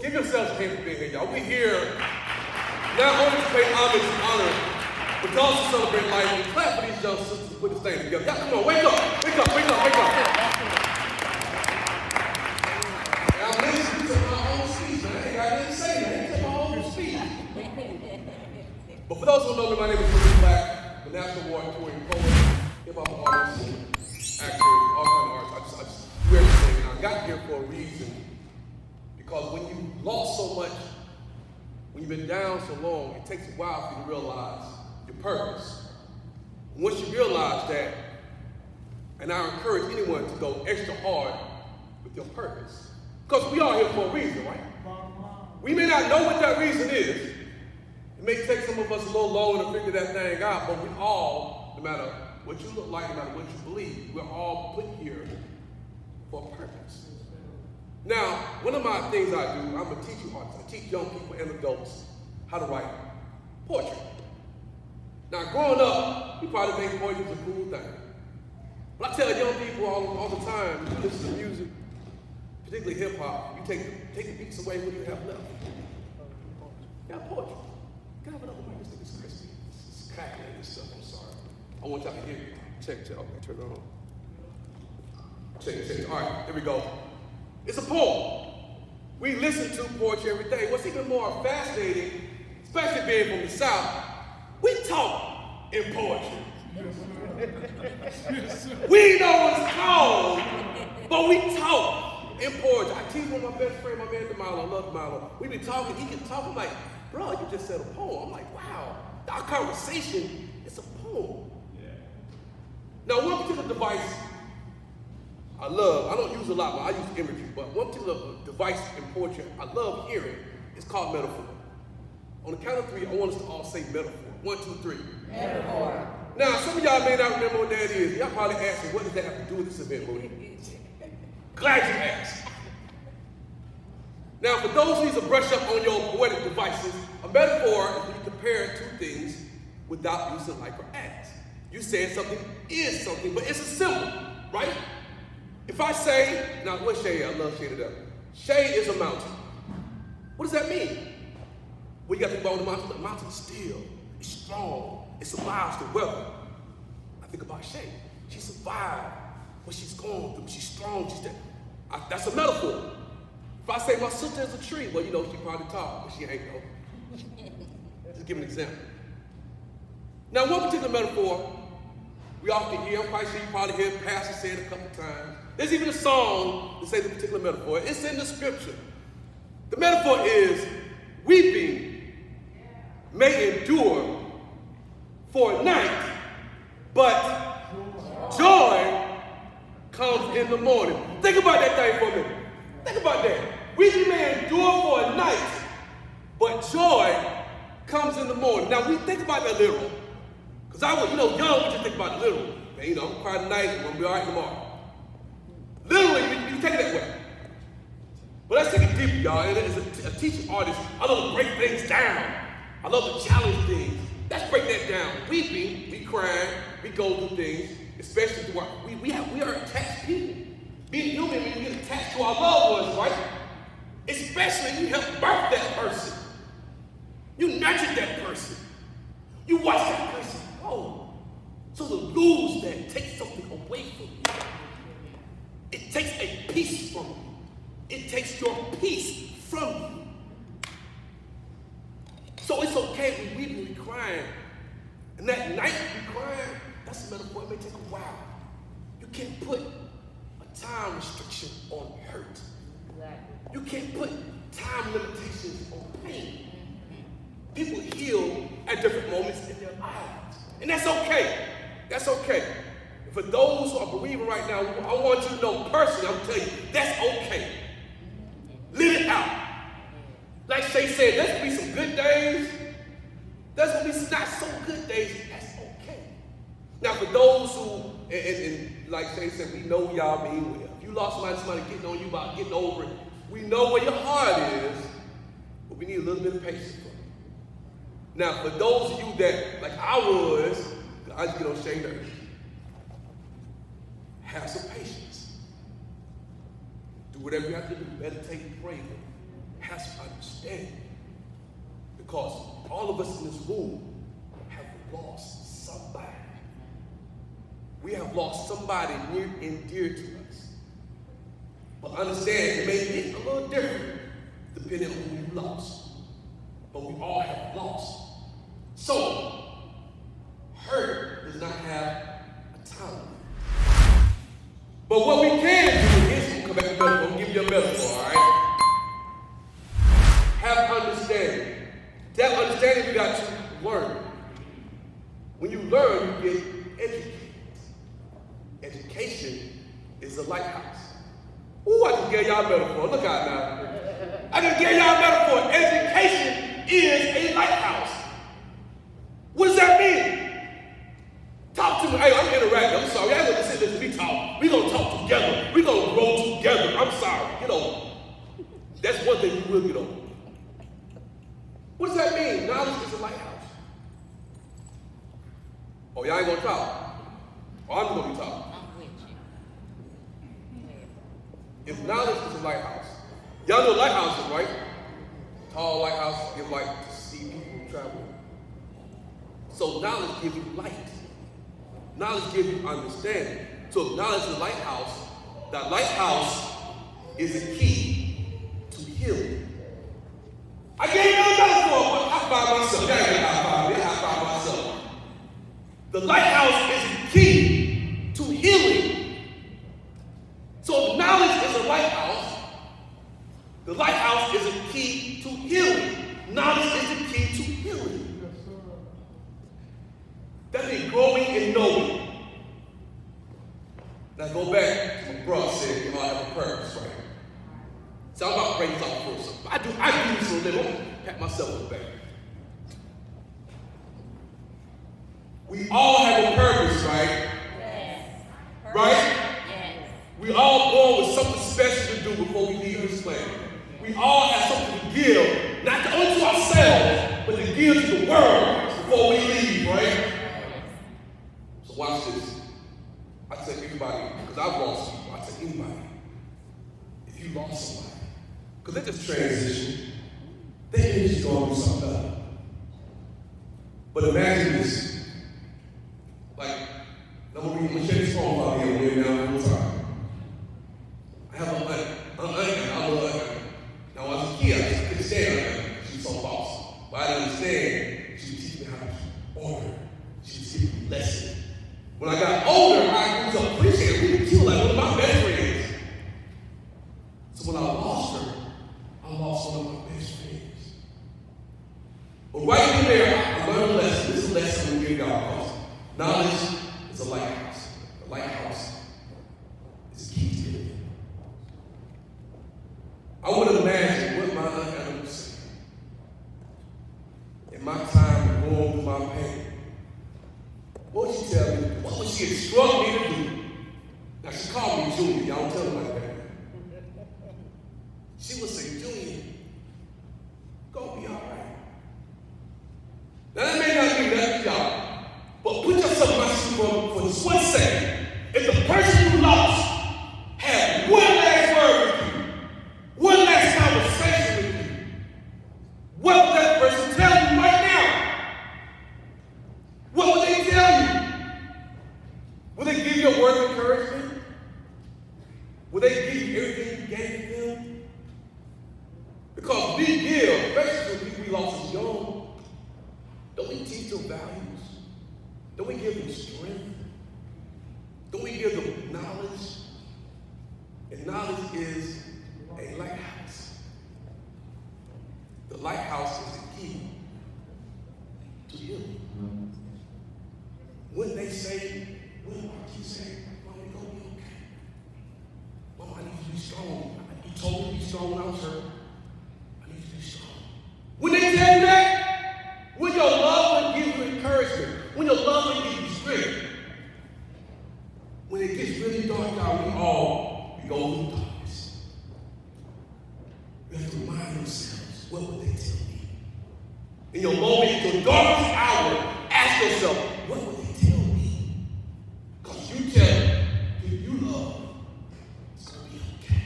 Give yourselves a hand for being here, y'all. We're here not only to pay homage and honor, but to also celebrate life and clap for these young sisters to put this thing together. Y'all, come on, wake up, wake up, wake up, wake up. And I'm listening to my own speech, man. I didn't say that. I didn't my own speech. But for those who know me, my name is Marquis Black, the National Award touring poet, hip-hop artist, actor, all kind of artists. I just do everything. And I got here for a reason. Because when you've lost so much, when you've been down so long, it takes a while for you to realize your purpose. And once you realize that, and I encourage anyone to go extra hard with your purpose. Because we are here for a reason, right? We may not know what that reason is. It may take some of us a little longer to figure that thing out, but we all, no matter what you look like, no matter what you believe, we're all put here for a purpose. Now, one of my things I do, I'm a teaching artist. I teach young people and adults how to write poetry. Now, growing up, you probably think poetry is a cool thing. But I tell young people all the time, you listen to music, particularly hip-hop, you take the beats away, what do you have left? You have poetry. Can I have another mic? This thing is crispy. It's crackling and stuff, I'm sorry. I want y'all to hear it. Check, okay, turn it on. Check. All right, here we go. It's a poem. We listen to poetry every day. What's even more fascinating, especially being from the South, we talk in poetry. We know what it's called, but we talk in poetry. I teach one of my best friends, my man DeMilo. I love DeMilo. We be talking, he can talk. I'm like, bro, you just said a poem. I'm like, wow, our conversation is a poem. Yeah. Now, one particular device I don't use a lot, but I use imagery, but one particular device in poetry I love hearing is called metaphor. On the count of three, I want us to all say metaphor. 1, 2, 3. Metaphor. Now, some of y'all may not remember what that is. Y'all probably asking, what does that have to do with this event, Moody? Glad you asked. Now, for those who need to brush up on your poetic devices, a metaphor is when you compare two things without using like or as. You said something is something, but it's a symbol, right? If I say, now what's shade? I love shade it up. Shade is a mountain. What does that mean? Well, you got to think about the mountain. The mountain's still, it's strong, it survives the weather. I think about Shade. She survived what she's going through. She's strong, she's there. That's a metaphor. If I say my sister is a tree, well, you know, she probably tall, but she ain't though. Just give an example. Now, one particular metaphor we often hear, I'm quite sure you probably hear Pastor say it a couple times. There's even a song that says the particular metaphor. It's in the scripture. The metaphor is, weeping may endure for a night, but joy comes in the morning. Think about that thing for a minute. Think about that. Weeping may endure for a night, but joy comes in the morning. Now, we think about that literal. Because young, we just think about the literal. Man, I'm crying tonight, I'm going to be all right tomorrow. Literally, you take it that way. But let's take it deeper, y'all. And as a teaching artist, I love to break things down. I love to challenge things. Let's break that down. Weeping, we cry, we go through things, especially through our, we are attached people. Being human, we get attached to our loved ones, right? Especially you help birth that person. You nurtured that person. You watch that person grow. So to lose that takes something away from you. It takes a piece from you. It takes your peace from you. So it's okay when we be crying. And that night we crying, that's a metaphor. It may take a while. You can't put a time restriction on hurt. You can't put time limitations on pain. People heal at different moments in their lives. And that's okay. That's okay. And for those who are bereaving right now, I want you to know personally, I'm telling you, that's okay. Live it out. Like Shay said, there's going to be some good days. There's going to be some not so good days. That's okay. Now, for those who, and like Shay said, we know y'all mean well. If you lost somebody getting on you about getting over it, we know where your heart is, but we need a little bit of patience for you. Now, for those of you that, like I was, I just get on Shay nerves. Have some patience. Do whatever you have to do. Meditate and pray. has understanding. Because all of us in this room have lost somebody. We have lost somebody near and dear to us. But understand, it may be a little different depending on who you lost. But we all have lost. So, hurt does not have a time. But what we can do is, we'll come back to metaphor, I'll give you a metaphor, all right? Have understanding. That understanding we got to learn. When you learn, you get educated. Education is a lighthouse. Ooh, I just gave y'all a metaphor. Look out now. I just gave y'all a metaphor. Education is a lighthouse. What does that mean? Talk to me. Hey, I'm interacting. I'm sorry. I ain't gonna sit there and we talk. We're gonna talk together. We're gonna grow together. I'm sorry. Get over. That's one thing you will get over. What does that mean? Knowledge is a lighthouse. Oh, y'all ain't gonna talk? Oh, I'm gonna be talking. If knowledge is a lighthouse, y'all know lighthouses, right? Tall lighthouse, give light to see people travel. So knowledge gives you light. Knowledge gives you understanding. So if knowledge is a lighthouse, that lighthouse is a key to healing. I gave you a metaphor, but I find myself. Y'all ain't high five me, I find myself. The lighthouse is a key to healing. So if knowledge is a lighthouse, the lighthouse is a key to healing. Knowledge is the key to healing. That means growing and knowing. Now go back to what bro said, you all have a purpose, right? So I'm about to break this off for something. I do this a little, pat myself on the back. We all have a purpose, right? Yes. Right? Yes. We all born with something special to do before we leave this planet. We all have something to give, not only to ourselves, but to give to the world before we leave, right? So watch this. I tell everybody, because I've lost people, I tell anybody, if you lost somebody, because they just transition, they can just go and do something better. But imagine this. Like, I'm going to share this phone while I'm here now full time. I have an aunt. I love her. Now, as a kid, I just couldn't stand her. She was so boss. But I didn't understand. She would teach me how to keep order. She would teach me lessons. When I got older, I grew to appreciate her. She was like one of my best friends. So when I lost her, I lost one of my best friends. But right in there, I learned a lesson. This is a lesson we give God. Knowledge is a lighthouse. A lighthouse is a key to it. I would imagine what my Aunt Anna would say. In my time of going through my pain, what would she tell me? What would she instruct me to do? Now, she called me Junior. Y'all don't tell her like that. She would say, Junior, go be all right. Now, that may not be nothing to y'all. But put yourself in my shoes for just 1 second. If the person you lost had one last word with you, one last conversation with you, what would that person tell you right now? What would they tell you? Will they give you a word of encouragement? Will they give you everything you gave them? Because we give, especially to people we lost as young, don't we teach them values? Don't we give them strength? Don't we give them knowledge? And knowledge is a lighthouse. The lighthouse is the key to healing. When they say, when Marquis say, Mom, we're going to be okay. Mom, I need you to be strong. You told me to be strong when I was hurt. I need you to be strong. When they tell you that, when your love will give you encouragement, when your love will give you strength, when it gets really dark out, we go through darkness. We have to remind ourselves, what would they tell me? In your moment, in your darkest hour, ask yourself, what would they tell me? Because you tell them, if you love, it's going to be okay.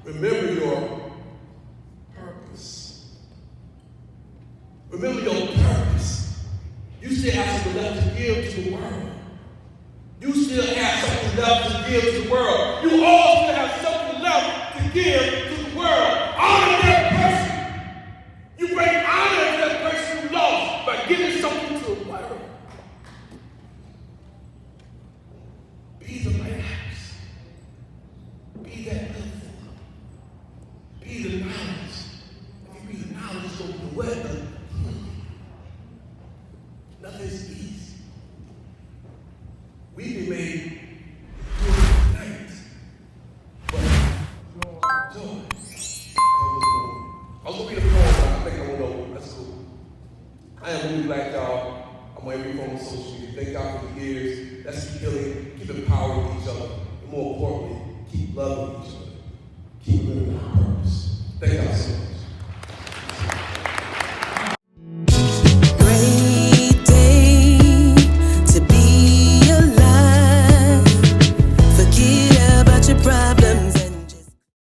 Remember your Remember your purpose. You still have something left to give to the world. You still have something left to give to the world. You all still have something left to give to the world. Honor that person. You bring honor to that person you lost by giving something to the world. Be the lighthouse. Be that little thing. Be the knowledge. If you be the knowledge, it's going to be the weather. Nothing's easy. We be made good tonight, but joy comes along. I was going to read a poem, but I think I went over. That's cool. I am really glad, y'all. I'm on every form of social media. Thank God for the years. Let's keep healing, keep empowering each other, and more importantly, keep loving each other. Keep living our purpose. Thank God so much.